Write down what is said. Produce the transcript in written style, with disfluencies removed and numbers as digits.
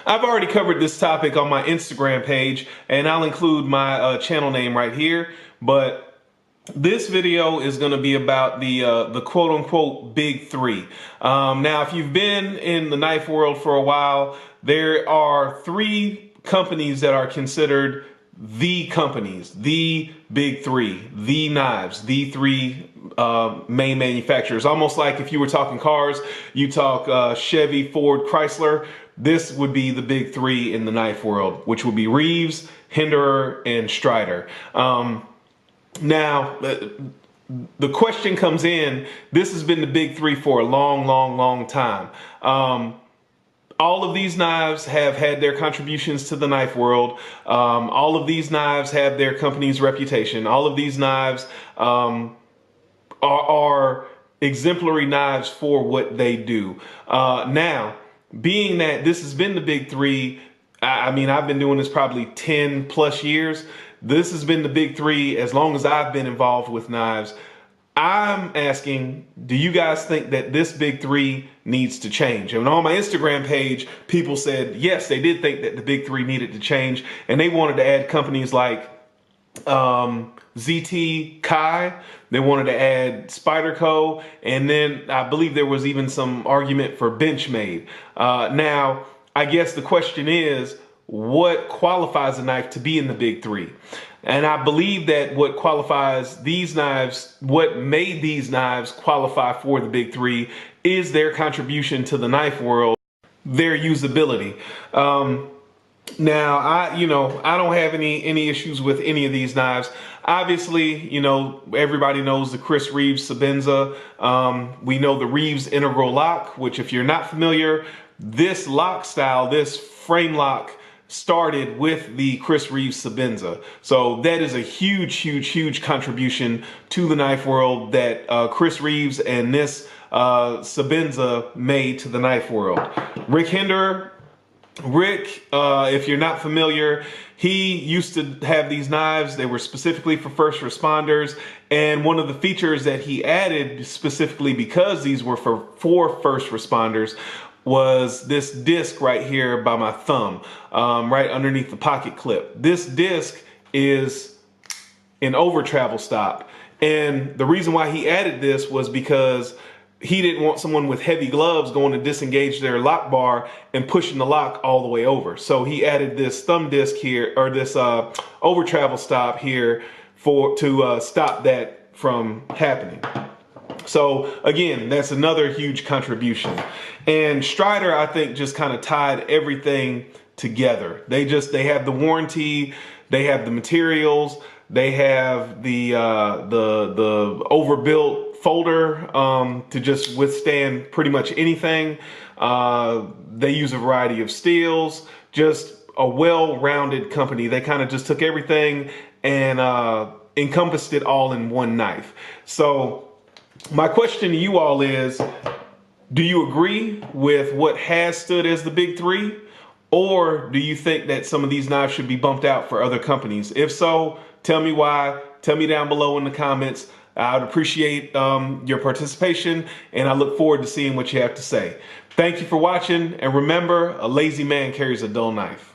I've already covered this topic on my Instagram page, and I'll include my channel name right here. But this video is going to be about the quote-unquote big three. Now, if you've been in the knife world for a while, there are three companies that are considered the companies, the big three, the knives, the three main manufacturers. Almost like if you were talking cars, you talk Chevy, Ford, Chrysler. This would be the big three in the knife world, which would be Reeves, Hinderer, and Strider. Now, the question comes in, this has been the big three for a long time. All of these knives have had their contributions to the knife world. All of these knives have their company's reputation. All of these knives are exemplary knives for what they do. Now, being that this has been the big three, I mean, I've been doing this probably 10 plus years. This has been the big three as long as I've been involved with knives. I'm asking, do you guys think that this big three needs to change? And on my Instagram page, people said, yes, they did think that the big three needed to change. And they wanted to add companies like ZT Kai. They wanted to add Spyderco. And then I believe there was even some argument for Benchmade. Now, I guess the question is, what qualifies a knife to be in the big three? And I believe that what qualifies these knives, what made these knives qualify for the big three, is their contribution to the knife world, their usability. Now, I don't have any issues with any of these knives. Obviously, everybody knows the Chris Reeves Sebenza. We know the Reeves Integral Lock, which, if you're not familiar, this lock style, this frame lock, started with the Chris Reeves Sebenza. So that is a huge contribution to the knife world that Chris Reeves and this Sebenza made to the knife world. Rick Hinderer. Rick, if you're not familiar, he used to have these knives. They were specifically for first responders. And one of the features that he added specifically because these were for first responders was this disc right here by my thumb, right underneath the pocket clip. This disc is an over travel stop. And the reason why he added this was because he didn't want someone with heavy gloves going to disengage their lock bar and pushing the lock all the way over. So he added this thumb disc here, or this over travel stop here to stop that from happening. So again, that's another huge contribution. And Strider, I think, just kind of tied everything together. They have the warranty, they have the materials, they have the overbuilt folder to just withstand pretty much anything. They use a variety of steels, just a well-rounded company. They kind of just took everything and encompassed it all in one knife. So my question to you all is, do you agree with what has stood as the big three? Or do you think that some of these knives should be bumped out for other companies? If so, tell me why. Tell me down below in the comments. I would appreciate your participation, and I look forward to seeing what you have to say. Thank you for watching, and remember, a lazy man carries a dull knife.